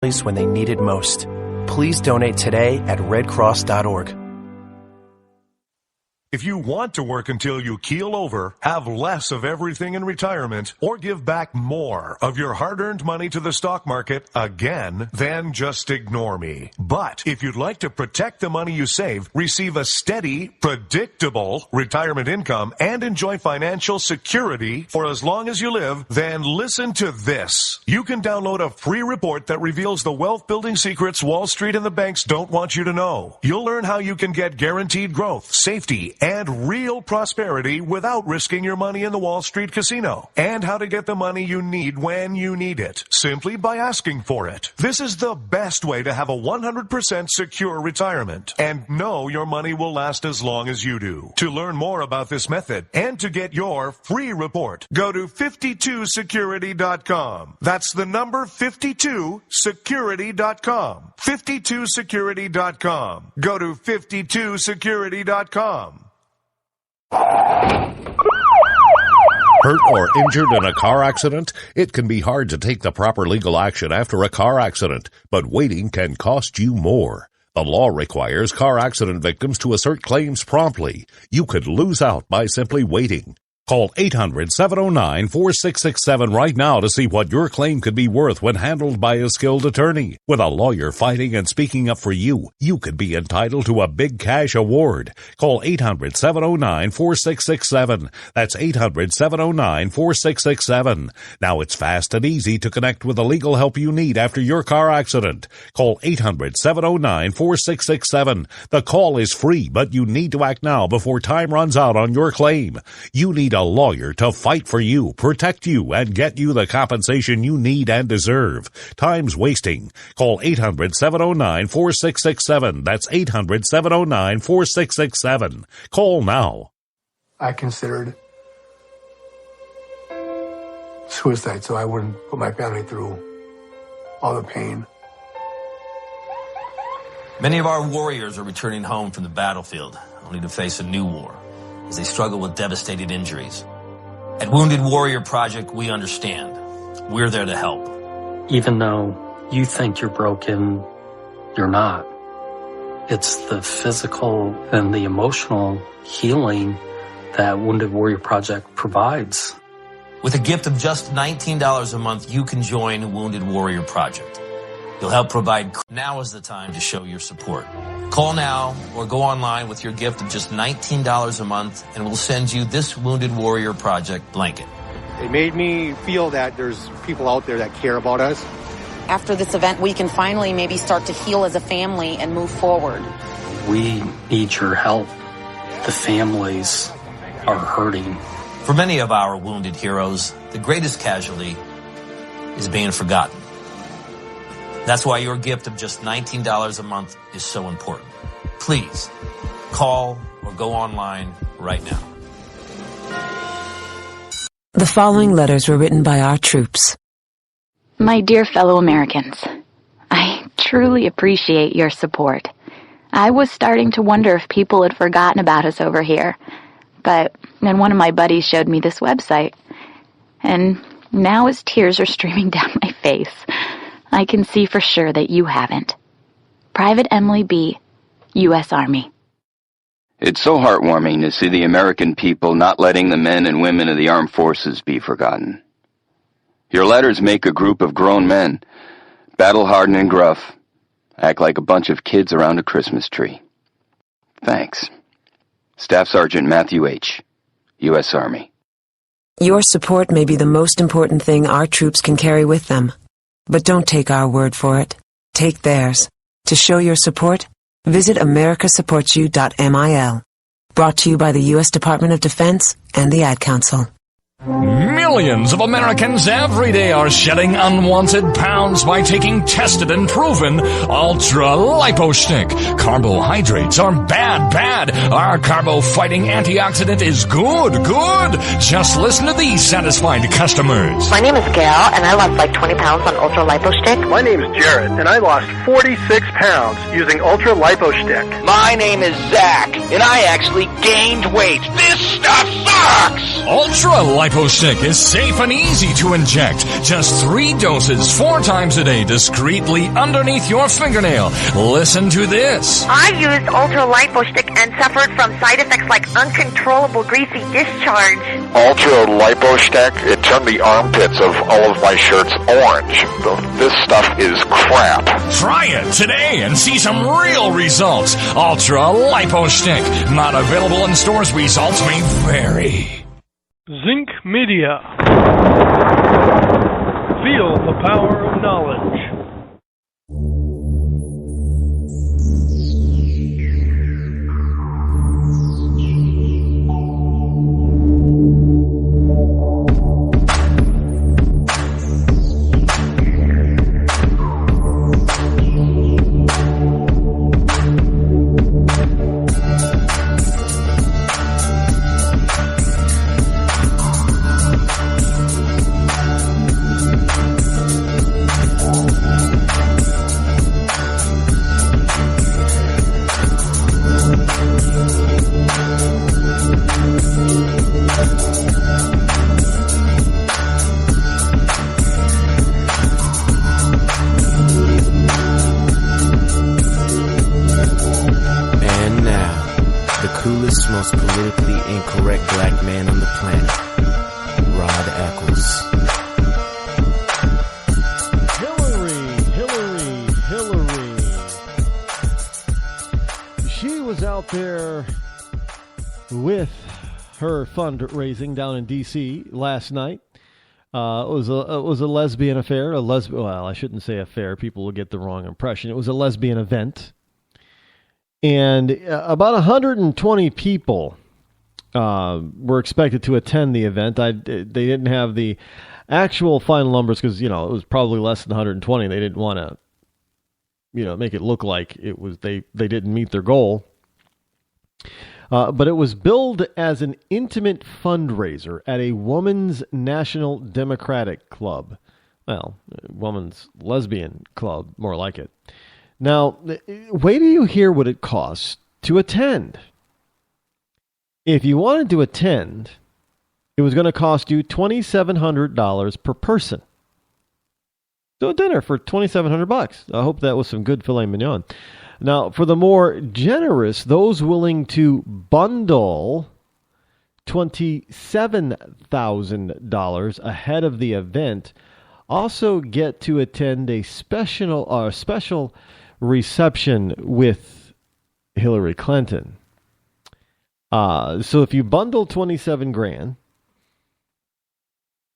when they need it most. Please donate today at redcross.org. If you want to work until you keel over, have less of everything in retirement, or give back more of your hard-earned money to the stock market again, then just ignore me. But if you'd like to protect the money you save, receive a steady, predictable retirement income, and enjoy financial security for as long as you live, then listen to this. You can download a free report that reveals the wealth-building secrets Wall Street and the banks don't want you to know. You'll learn how you can get guaranteed growth, safety, and real prosperity without risking your money in the Wall Street casino, and how to get the money you need when you need it, simply by asking for it. This is the best way to have a 100% secure retirement, and know your money will last as long as you do. To learn more about this method, and to get your free report, go to 52security.com. That's the number 52security.com. 52security.com. Go to 52security.com. Hurt or injured in a car accident? It can be hard to take the proper legal action after a car accident, but waiting can cost you more. The law requires car accident victims to assert claims promptly. You could lose out by simply waiting. Call 800-709-4667 right now to see what your claim could be worth when handled by a skilled attorney. With a lawyer fighting and speaking up for you, you could be entitled to a big cash award. Call 800-709-4667. That's 800-709-4667. Now it's fast and easy to connect with the legal help you need after your car accident. Call 800-709-4667. The call is free, but you need to act now before time runs out on your claim. You need a lawyer to fight for you, protect you, and get you the compensation you need and deserve. Time's wasting. Call 800-709-4667. That's 800-709-4667. Call now. I considered suicide so I wouldn't put my family through all the pain. Many of our warriors are returning home from the battlefield, only to face a new war as they struggle with devastating injuries. At Wounded Warrior Project, we understand. We're there to help. Even though you think you're broken, you're not. It's the physical and the emotional healing that Wounded Warrior Project provides. With a gift of just $19 a month, you can join Wounded Warrior Project. You'll help provide. Now is the time to show your support. Call now or go online with your gift of just $19 a month, and we'll send you this Wounded Warrior Project blanket. It made me feel that there's people out there that care about us. After this event, we can finally maybe start to heal as a family and move forward. We need your help. The families are hurting. For many of our wounded heroes, the greatest casualty is being forgotten. That's why your gift of just $19 a month is so important. Please, call or go online right now. The following letters were written by our troops. My dear fellow Americans, I truly appreciate your support. I was starting to wonder if people had forgotten about us over here, but then one of my buddies showed me this website, and now as tears are streaming down my face, I can see for sure that you haven't. Private Emily B., U.S. Army. It's so heartwarming to see the American people not letting the men and women of the armed forces be forgotten. Your letters make a group of grown men, battle-hardened and gruff, act like a bunch of kids around a Christmas tree. Thanks. Staff Sergeant Matthew H., U.S. Army. Your support may be the most important thing our troops can carry with them. But don't take our word for it. Take theirs. To show your support, visit americasupportsyou.mil. Brought to you by the U.S. Department of Defense and the Ad Council. Millions of Americans every day are shedding unwanted pounds by taking tested and proven Ultra-Lipo Stick. Carbohydrates are bad. Our carbo-fighting antioxidant is good. Just listen to these satisfied customers. My name is Gail, and I lost like 20 pounds on Ultra-Lipo Stick. My name is Jared, and I lost 46 pounds using Ultra-Lipo Stick. My name is Zach, and I actually gained weight. This stuff sucks! Ultra-Lipo Lipo Stick is safe and easy to inject. Just 3 doses 4 times a day discreetly underneath your fingernail. Listen to this. I used Ultra Lipo Stick and suffered from side effects like uncontrollable greasy discharge. Ultra Lipo Stick, it turned the armpits of all of my shirts orange. This stuff is crap. Try it today and see some real results. Ultra Lipo Stick. Not available in stores. Results may vary. Zinc Media. Feel the power of knowledge. Most politically incorrect black man on the planet, Rod Eccles. Hillary. She was out there with her fundraising down in D.C. last night. It was a lesbian affair. Well, I shouldn't say affair. People will get the wrong impression. It was a lesbian event. And about 120 people were expected to attend the event. They didn't have the actual final numbers because, it was probably less than 120. They didn't want to, make it look like it was they didn't meet their goal. But it was billed as an intimate fundraiser at a woman's National Democratic Club. Well, woman's lesbian club, more like it. Now, wait till you hear what it costs to attend. If you wanted to attend, it was going to cost you $2,700 per person. So a dinner for $2,700. I hope that was some good filet mignon. Now, for the more generous, those willing to bundle $27,000 ahead of the event also get to attend a special reception with Hillary Clinton. So if you bundle $27,000,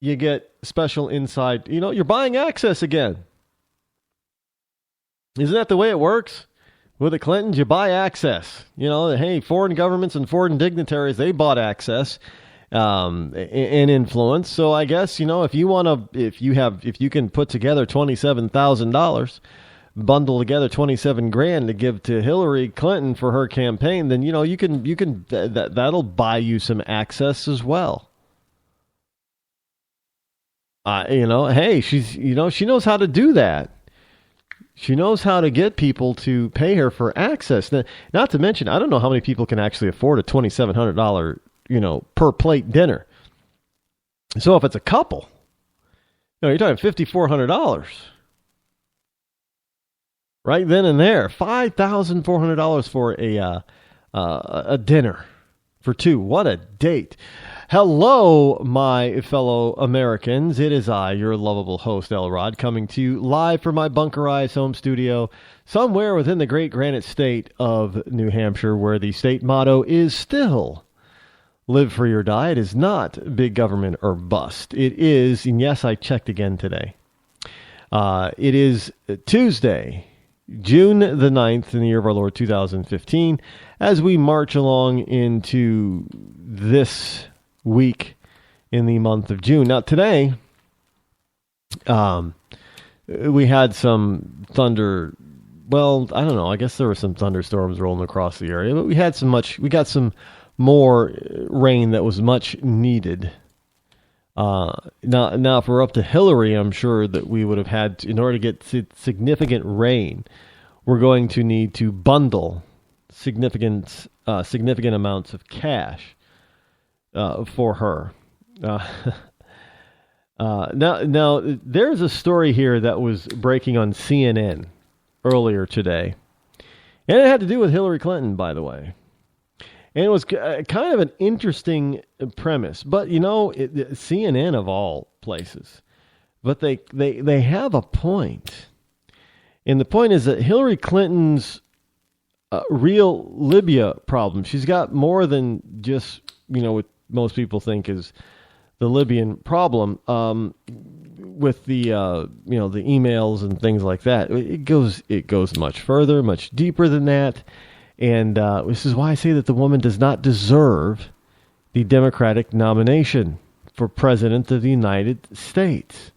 you get special inside. You're buying access again. Isn't that the way it works? With the Clintons, you buy access. Hey, foreign governments and foreign dignitaries, they bought access and influence. So I guess, if you can put together $27,000, bundle together $27,000 to give to Hillary Clinton for her campaign, then that'll buy you some access as well. Hey, she knows how to do that. She knows how to get people to pay her for access. Not to mention, I don't know how many people can actually afford a $2,700, per plate dinner. So if it's a couple, you're talking $5,400. Right then and there, $5,400 for a dinner for two. What a date. Hello, my fellow Americans. It is I, your lovable host, L. Rod, coming to you live from my bunkerized home studio somewhere within the great granite state of New Hampshire, where the state motto is still live free or die. It is not big government or bust. It is, and yes, I checked again today. It is Tuesday, June the 9th in the year of our Lord 2015, as we march along into this week in the month of June. Now today, we had some thunder. Well, I don't know. I guess there were some thunderstorms rolling across the area, but we got some more rain that was much needed. Now, if we're up to Hillary, I'm sure that we would have had, in order to get significant rain, we're going to need to bundle significant amounts of cash for her. Now, there's a story here that was breaking on CNN earlier today, and it had to do with Hillary Clinton, by the way. And it was kind of an interesting premise, but CNN of all places. But they have a point, and the point is that Hillary Clinton's real Libya problem. She's got more than just what most people think is the Libyan problem. With the the emails and things like that, it goes much further, much deeper than that. And this is why I say that the woman does not deserve the Democratic nomination for President of the United States.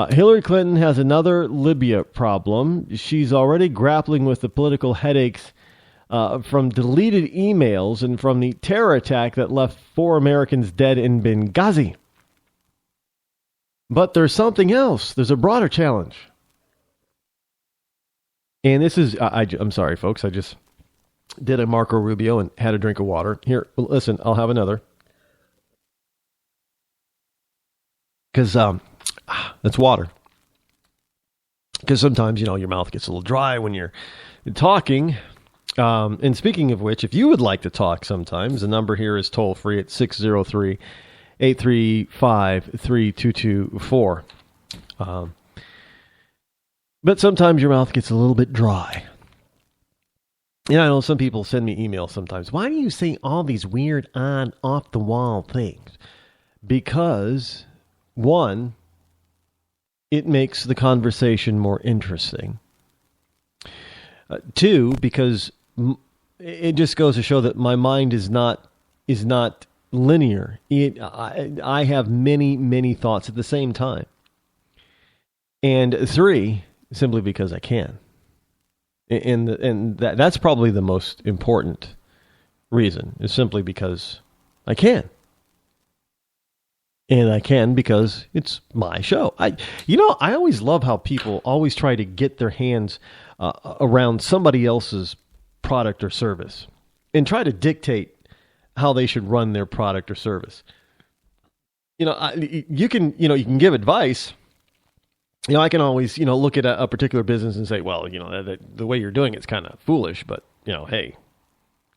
Hillary Clinton has another Libya problem. She's already grappling with the political headaches from deleted emails and from the terror attack that left 4 Americans dead in Benghazi. But there's something else. There's a broader challenge. And this is, I'm sorry, folks, I just did a Marco Rubio and had a drink of water. Here, listen, I'll have another. Because that's water. Because sometimes, your mouth gets a little dry when you're talking. And speaking of which, if you would like to talk sometimes, the number here is toll free at 603-835-3224. But sometimes your mouth gets a little bit dry. I know some people send me emails sometimes. Why do you say all these weird on, off the wall things? Because, one, it makes the conversation more interesting. 2, because it just goes to show that my mind is not linear. I have many thoughts at the same time. And 3, simply because I can. And that's probably the most important reason, is simply because I can. And I can because it's my show. I always love how people always try to get their hands around somebody else's product or service and try to dictate how they should run their product or service. You can give advice. I can always, look at a particular business and say, well, the way you're doing it's kind of foolish, but, hey,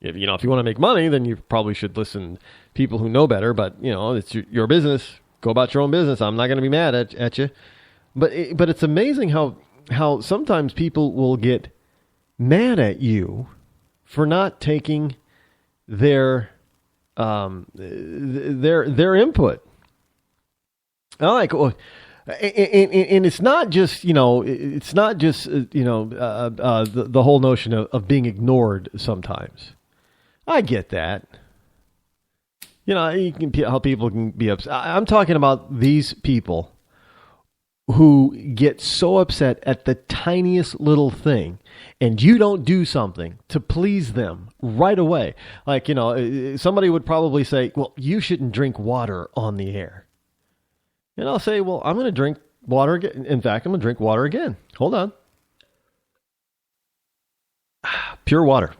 if you want to make money, then you probably should listen to people who know better, but, it's your business. Go about your own business. I'm not going to be mad at you. But it's amazing how sometimes people will get mad at you for not taking their input. And it's not just, the whole notion of being ignored sometimes. I get that. How people can be upset. I'm talking about these people who get so upset at the tiniest little thing, and you don't do something to please them right away. Like, somebody would probably say, well, you shouldn't drink water on the air. And I'll say, well, I'm going to drink water again. In fact, I'm going to drink water again. Hold on. Pure water.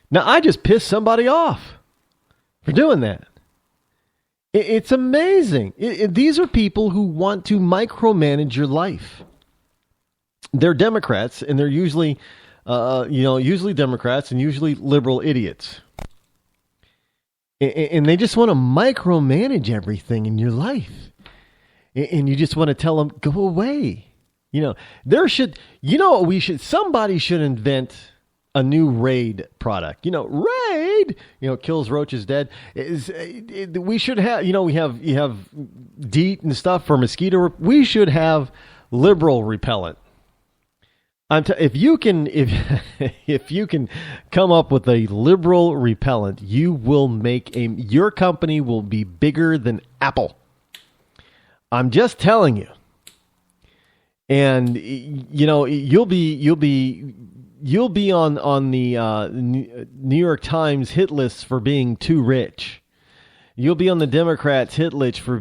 Now, I just pissed somebody off for doing that. It's amazing. These are people who want to micromanage your life. They're Democrats, and they're usually Democrats and usually liberal idiots. And they just want to micromanage everything in your life. And you just want to tell them, go away. Somebody should invent a new Raid product. Raid, kills roaches dead. We should have, you have DEET and stuff for mosquito. We should have liberal repellent. If you can come up with a liberal repellent, you will your company will be bigger than Apple. I'm just telling you. And you'll be on the New York Times hit list for being too rich. You'll be on the Democrats hit list for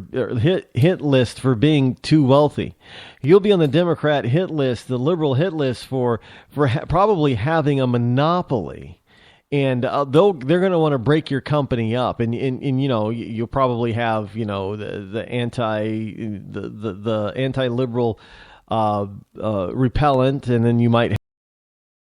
being too wealthy. You'll be on the Democrat hit list, the liberal hit list for probably having a monopoly and they're going to want to break your company up, and you know, you'll probably have, you know, the anti-liberal repellent, and then you might